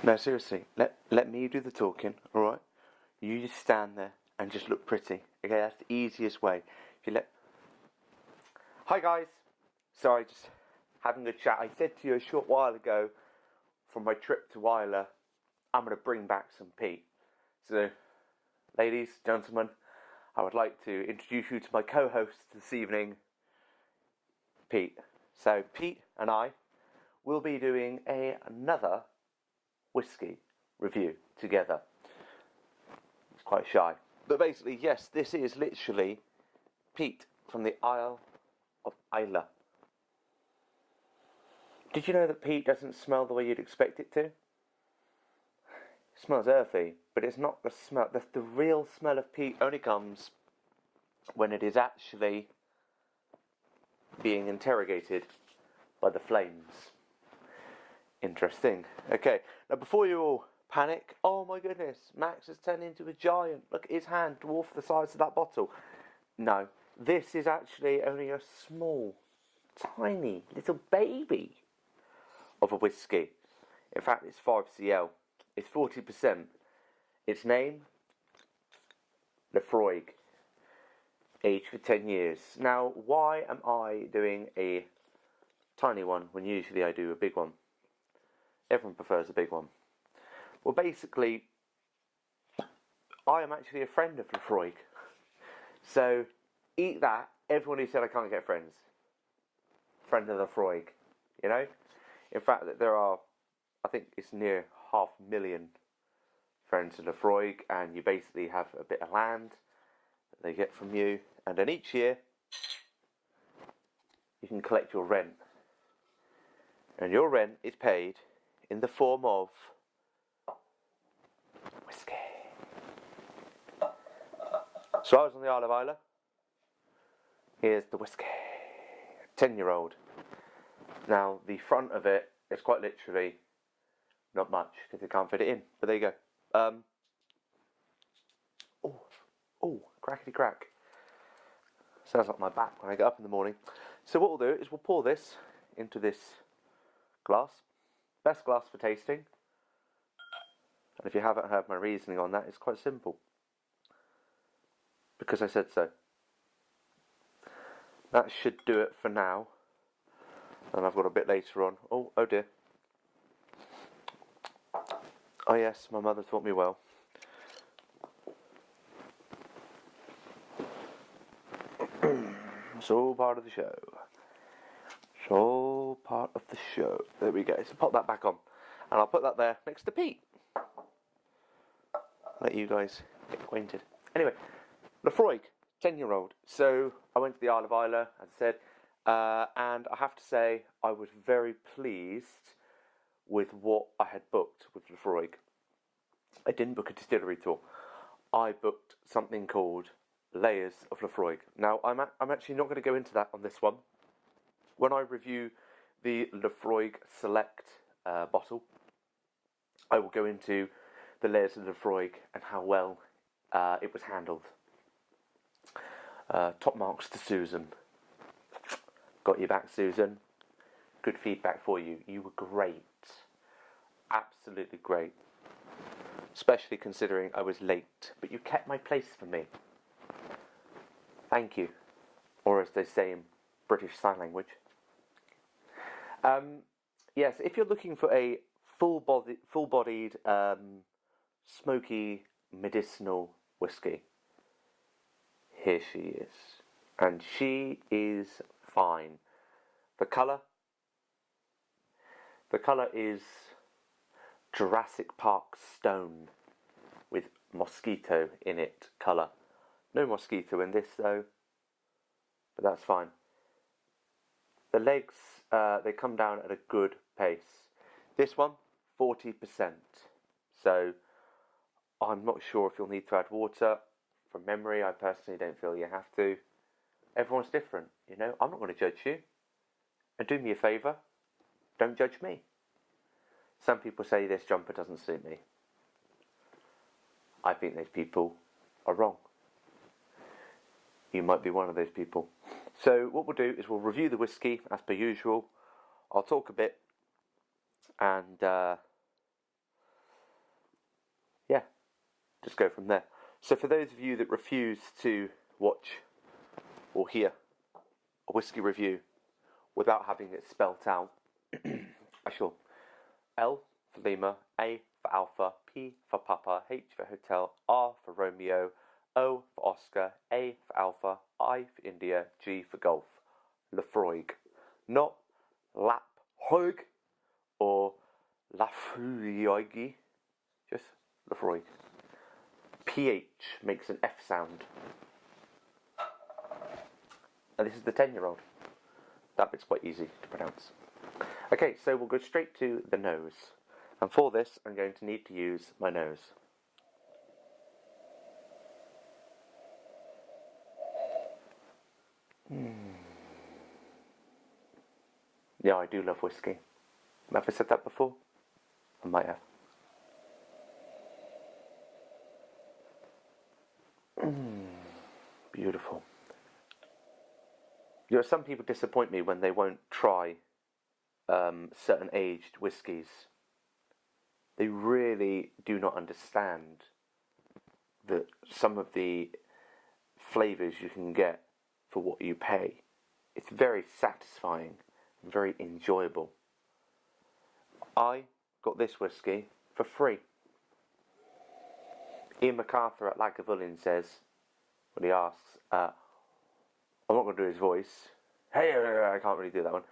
No, seriously, let me do the talking, alright? You just stand there and just look pretty. Okay, that's the easiest way. If you let Hi guys! Sorry, just having a chat. I said to you a short while ago from my trip to Weiler, I'm gonna bring back some Pete. So ladies, gentlemen, I would like to introduce you to my co-host this evening, Pete. So Pete and I will be doing another whiskey review together. He's quite shy. But basically, yes, this is literally Pete from the Isle of Islay. Did you know that Pete doesn't smell the way you'd expect it to? It smells earthy, but it's not the smell. The real smell of peat only comes when it is actually being interrogated by the flames. Interesting. Okay, now before you all panic, oh my goodness, Max has turned into a giant. Look at his hand, dwarf the size of that bottle. No, this is actually only a small, tiny little baby of a whiskey. In fact, it's 5cl. It's 40%. Its name, Laphroaig. Aged for 10 years. Now, why am I doing a tiny one when usually I do a big one? Everyone prefers a big one. Well, basically, I am actually a friend of Laphroaig. So, eat that. Everyone who said I can't get friends. Friend of Laphroaig. You know? In fact, there are, I think it's near 500,000 friends of Laphroaig, and you basically have a bit of land that they get from you, and then each year you can collect your rent. And your rent is paid in the form of whiskey. So I was on the Isle of Islay. Here's the whiskey. 10-year-old. Now, the front of it is quite literally not much because they can't fit it in. But there you go. Oh, crackety crack. Sounds like my back when I get up in the morning. So what we'll do is we'll pour this into this glass. Best glass for tasting. And if you haven't heard my reasoning on that, it's quite simple. Because I said so. That should do it for now. And I've got a bit later on. Oh dear. Oh yes, my mother taught me well. It's all part of the show. It's all part of the show. There we go. So pop that back on. And I'll put that there next to Pete. Let you guys get acquainted. Anyway, Laphroaig, 10-year-old. So I went to the Isle of Islay, as I said. And I have to say, I was very pleased with what I had booked with Laphroaig. I didn't book a distillery tour. I booked something called Layers of Laphroaig. Now, I'm actually not going to go into that on this one. When I review the Laphroaig Select bottle, I will go into the Layers of Laphroaig and how well it was handled. Top marks to Susan. Got you back, Susan. Good feedback for you. You were great. Absolutely great. Especially considering I was late. But you kept my place for me. Thank you. Or as they say in British Sign Language. Yes, if you're looking for a full-bodied, smoky, medicinal whiskey, here she is. And she is fine. The colour is Jurassic Park stone with mosquito in it colour. No mosquito in this though, but that's fine. The legs, they come down at a good pace. This one, 40%. So I'm not sure if you'll need to add water. From memory, I personally don't feel you have to. Everyone's different, you know. I'm not going to judge you. And do me a favour, don't judge me. Some people say this jumper doesn't suit me. I think those people are wrong. You might be one of those people. So what we'll do is we'll review the whiskey as per usual. I'll talk a bit and just go from there. So for those of you that refuse to watch or hear a whiskey review without having it spelt out, I shall. L for Lima, A for Alpha, P for Papa, H for Hotel, R for Romeo, O for Oscar, A for Alpha, I for India, G for Golf. Laphroaig. Not Laphroaig or Laphroaig, just Laphroaig. PH makes an F sound. And this is the 10-year-old. That bit's quite easy to pronounce. Okay, so we'll go straight to the nose. And for this, I'm going to need to use my nose. Yeah, I do love whiskey. Have I said that before? I might have. Beautiful. You know, some people disappoint me when they won't try certain aged whiskies. They really do not understand that some of the flavours you can get for what you pay. It's very satisfying and very enjoyable. I got this whiskey for free. Ian MacArthur at Lagavulin says, when he asks, I'm not going to do his voice. Hey, I can't really do that one.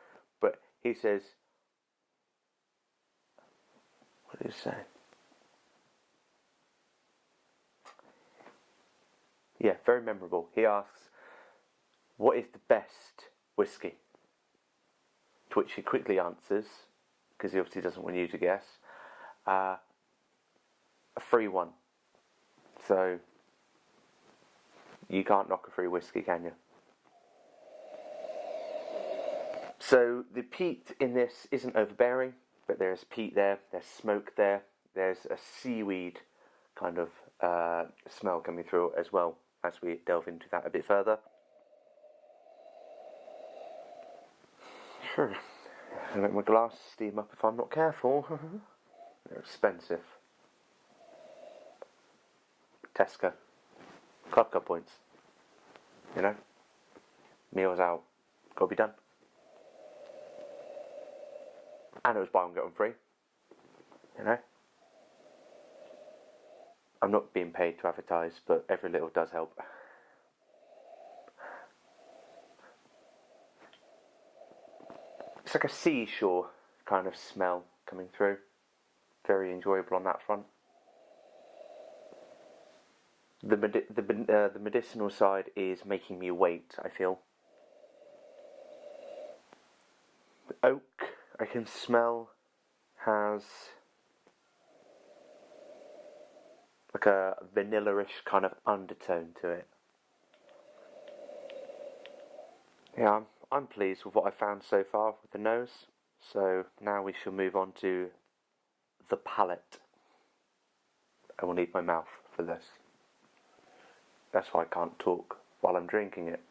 But he says, what did he say? Yeah, very memorable. He asks, what is the best whiskey? To which he quickly answers, because he obviously doesn't want you to guess, a free one. So, you can't knock a free whiskey, can you? So, the peat in this isn't overbearing, but there's peat there, there's smoke there, there's a seaweed kind of smell coming through as well, as we delve into that a bit further. Sure. I'll make my glasses steam up if I'm not careful. They're expensive. Tesco. Club Cup points. You know? Meals out. Gotta be done. And it was buy one get one free. You know? I'm not being paid to advertise, but every little does help. It's like a seashore kind of smell coming through. Very enjoyable on that front. The medicinal side is making me wait, I feel. The oak, I can smell, has like a vanilla-ish kind of undertone to it. Yeah, I'm pleased with what I found so far with the nose. So now we shall move on to the palate. I will need my mouth for this. That's why I can't talk while I'm drinking it.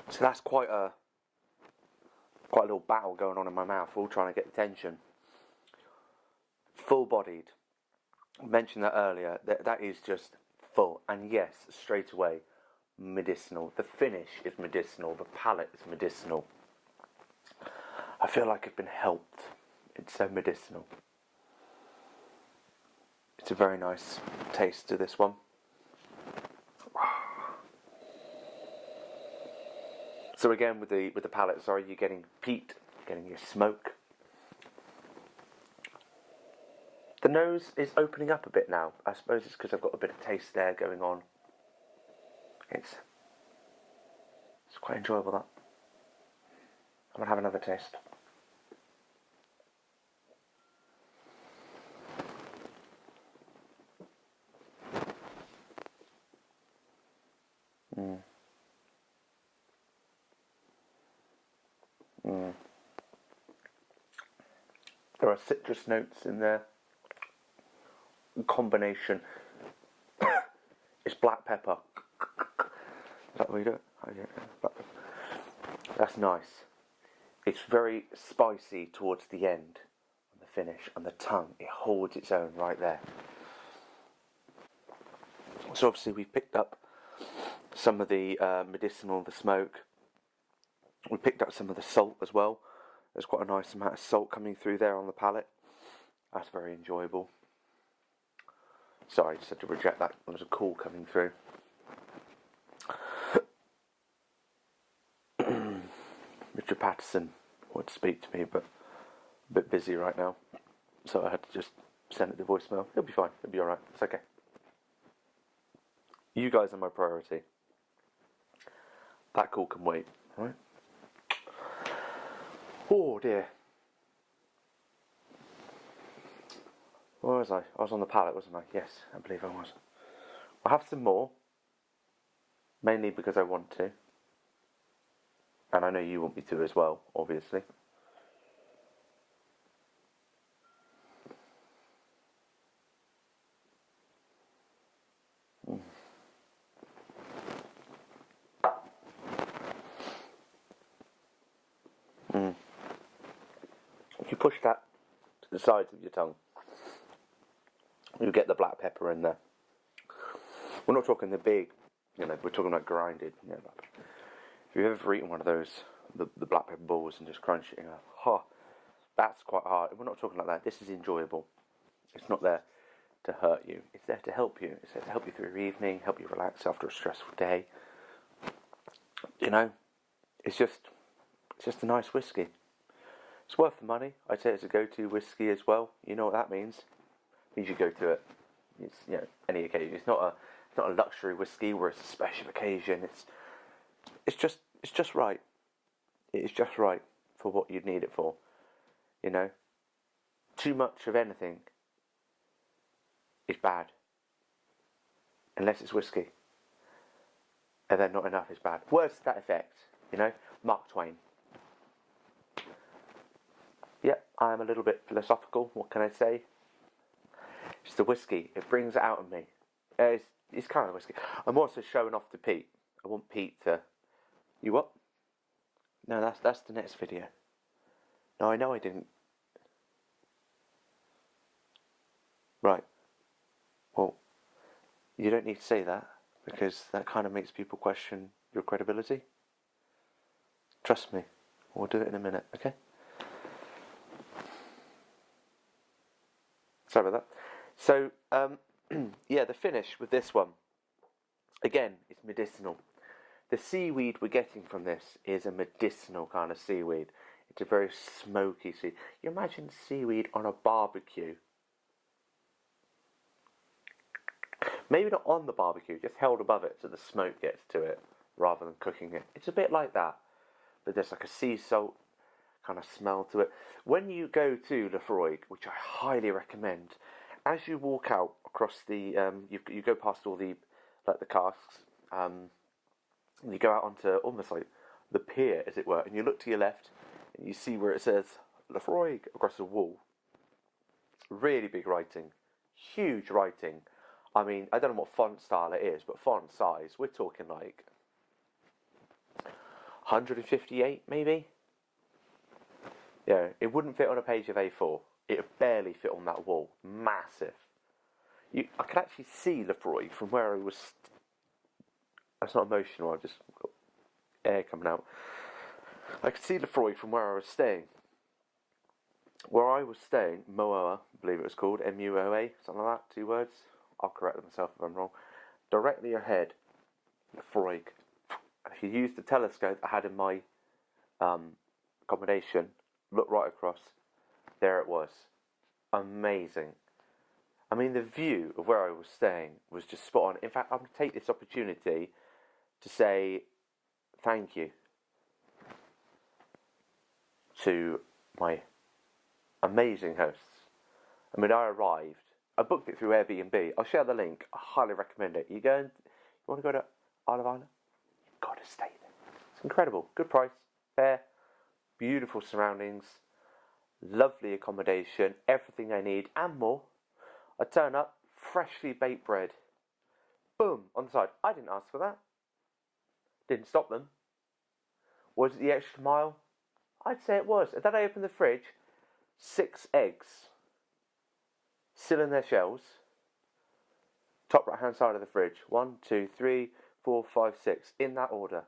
So that's quite a little battle going on in my mouth, all trying to get attention. Full-bodied. I mentioned that earlier. That is just full. And yes, straight away, medicinal. The finish is medicinal. The palate is medicinal. I feel like I've been helped. It's so medicinal. It's a very nice taste to this one. So again, with the palate, sorry, you're getting peat, getting your smoke. The nose is opening up a bit now. I suppose it's because I've got a bit of taste there going on. It's quite enjoyable, that. I'm going to have another taste. There are citrus notes in there. Combination. It's black pepper. Is that what you do? Oh, yeah, black pepper. That's nice. It's very spicy towards the end, on the finish, and the tongue, it holds its own right there. So obviously we picked up some of the medicinal, the smoke. We picked up some of the salt as well. There's quite a nice amount of salt coming through there on the palate. That's very enjoyable. Sorry, I just had to reject that. There was a call coming through. Richard Patterson wanted to speak to me, but a bit busy right now. So I had to just send it to voicemail. He'll be fine. He'll be alright. It's okay. You guys are my priority. That call can wait, right? Oh dear. Where was I? I was on the pallet, wasn't I? Yes, I believe I was. I'll have some more. Mainly because I want to. And I know you want me to as well, obviously. If you push that to the sides of your tongue, you get the black pepper in there. We're not talking the big, we're talking like grinded. If you've ever eaten one of those, the black pepper balls and just crunch it, that's quite hard. We're not talking like that. This is enjoyable. It's not there to hurt you. It's there to help you. It's there to help you through your evening, help you relax after a stressful day. It's just a nice whiskey. It's worth the money. I'd say it's a go-to whiskey as well. You know what that means? It means you go to it. It's any occasion. It's not a luxury whiskey where it's a special occasion. It's just right. It is just right for what you'd need it for. Too much of anything is bad. Unless it's whiskey. And then not enough is bad. Words to that effect, Mark Twain. Yeah, I am a little bit philosophical, what can I say? It's the whiskey, it brings it out of me. It's kind of whiskey. I'm also showing off to Pete. I want Pete to... You what? No, that's the next video. No, I know I didn't. Right. Well, you don't need to say that, because that kind of makes people question your credibility. Trust me, we'll do it in a minute, okay? Sorry about that. So, the finish with this one, again, it's medicinal. The seaweed we're getting from this is a medicinal kind of seaweed. It's a very smoky seaweed. You imagine seaweed on a barbecue. Maybe not on the barbecue, just held above it so the smoke gets to it rather than cooking it. It's a bit like that. But there's like a sea salt kind of smell to it. When you go to Laphroaig, which I highly recommend, as you walk out across the, you go past all the casks, and you go out onto almost like the pier, as it were, and you look to your left, and you see where it says Laphroaig across the wall. Really big writing, huge writing. I mean, I don't know what font style it is, but font size, we're talking like 158 maybe? Yeah, it wouldn't fit on a page of A4. It would barely fit on that wall. Massive. I could actually see Laphroaig from where I was... That's not emotional, I've just got air coming out. I could see Laphroaig from where I was staying. Where I was staying, Moa, I believe it was called, M-U-O-A, something like that, 2 words. I'll correct myself if I'm wrong. Directly ahead, Laphroaig. If you use the telescope I had in my accommodation, look right across, there it was. Amazing. I mean, the view of where I was staying was just spot on. In fact, I'm going to take this opportunity to say thank you to my amazing hosts. I mean, I booked it through Airbnb. I'll share the link. I highly recommend it. You want to go to Isle of Ireland? You've got to stay there. It's incredible. Good price, fair, beautiful surroundings, lovely accommodation, everything I need and more. I turn up, freshly baked bread. Boom, on the side. I didn't ask for that. Didn't stop them. Was it the extra mile? I'd say it was. And then I opened the fridge, 6 eggs, still in their shells. Top right hand side of the fridge. 1, 2, 3, 4, 5, 6. In that order.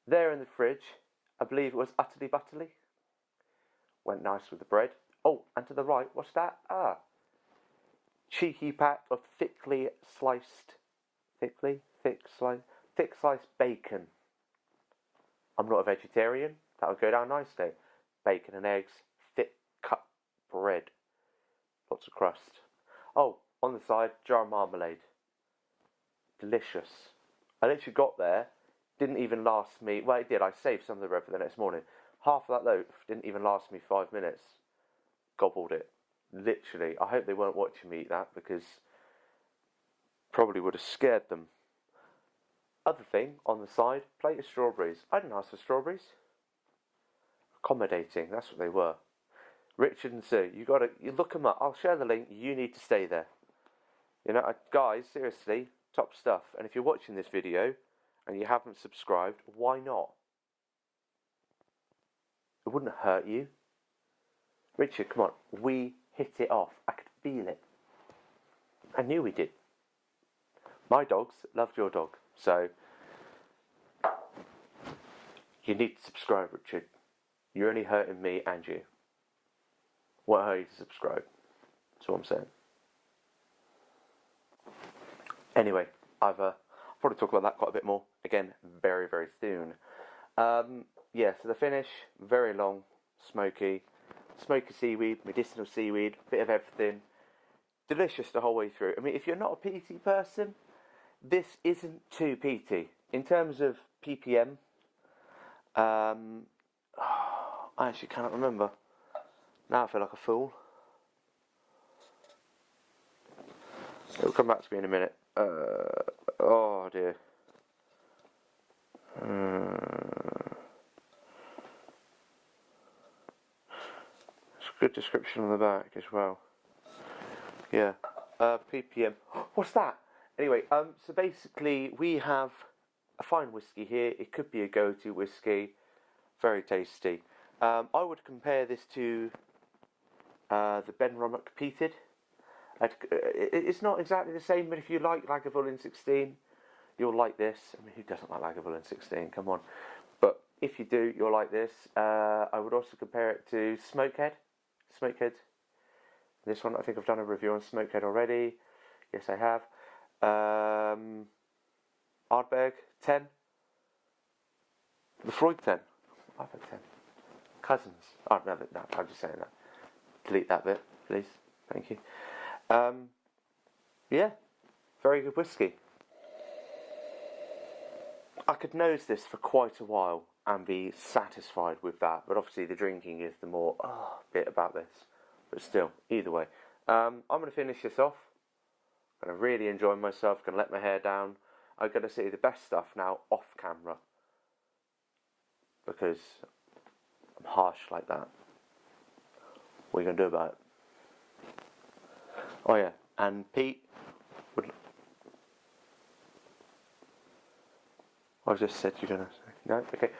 There in the fridge, I believe it was utterly butterly. Went nice with the bread. Oh, and to the right, what's that? Cheeky pack of thick sliced bacon. I'm not a vegetarian. That would go down nicely. Bacon and eggs, thick cut bread. Lots of crust. Oh, on the side, jar of marmalade. Delicious. I literally got there, didn't even last me, well it did, I saved some of the bread for the next morning. Half of that loaf didn't even last me 5 minutes. Gobbled it. Literally. I hope they weren't watching me eat that, because probably would have scared them. Other thing, on the side, plate of strawberries. I didn't ask for strawberries. Accommodating, that's what they were. Richard and Sue, you look them up. I'll share the link. You need to stay there. You know, guys, seriously, top stuff. And if you're watching this video and you haven't subscribed, why not? It wouldn't hurt you. Richard, come on. We hit it off. I could feel it. I knew we did. My dogs loved your dog. So, you need to subscribe, Richard. You're only hurting me and you. Won't hurt you to subscribe. That's what I'm saying. Anyway, I'll probably talk about that quite a bit more. Again, very, very soon. Yeah, so the finish, very long, smoky. Smoky seaweed, medicinal seaweed, bit of everything. Delicious the whole way through. I mean, if you're not a peaty person, this isn't too peaty. In terms of ppm, I actually cannot remember. Now I feel like a fool. It'll come back to me in a minute. Oh dear. It's a good description on the back as well. Yeah. ppm. What's that? Anyway, so basically we have a fine whiskey here. It could be a go-to whiskey. Very tasty. I would compare this to the Benromach Peated. It's not exactly the same, but if you like Lagavulin 16, you'll like this. I mean, who doesn't like Lagavulin 16? Come on. But if you do, you'll like this. I would also compare it to Smokehead. This one, I think I've done a review on Smokehead already. Yes, I have. Ardbeg 10. Laphroaig 10. Ardbeg 10. Cousins. Oh, no, I'm just saying that. Delete that bit, please. Thank you. Yeah, very good whiskey. I could nose this for quite a while and be satisfied with that, but obviously the drinking is the more bit about this. But still, either way. I'm going to finish this off. I'm going to really enjoy myself, going to let my hair down. I'm going to see the best stuff now off camera, because I'm harsh like that. What are you going to do about it? Oh yeah, and Pete would... I've just said you're going to... No? Okay.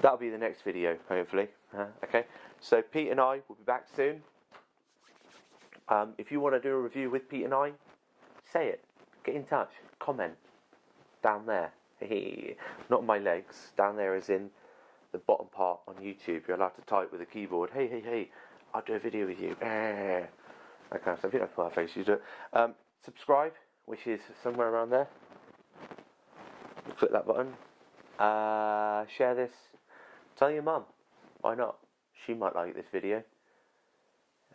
That'll be the next video, hopefully. Okay. So Pete and I will be back soon. If you want to do a review with Pete and I, say it. Get in touch. Comment. Down there. Not my legs. Down there as in the bottom part on YouTube. You're allowed to type with a keyboard. Hey, I'll do a video with you. That kind of stuff. You don't have to put our face, you do it. Subscribe, which is somewhere around there. You click that button. Share this. Tell your mum. Why not? She might like this video.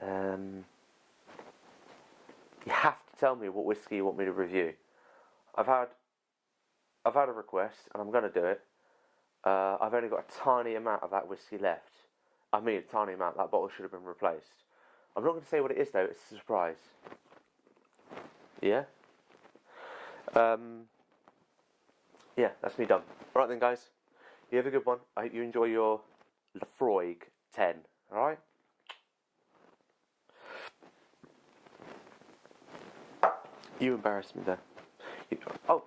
You have to tell me what whiskey you want me to review. I've had a request, and I'm going to do it. I've only got a tiny amount of that whiskey left. I mean, a tiny amount. That bottle should have been replaced. I'm not going to say what it is, though. It's a surprise. Yeah? Yeah, that's me done. Alright then, guys. You have a good one. I hope you enjoy your Laphroaig 10. Alright? You embarrassed me there. Oh,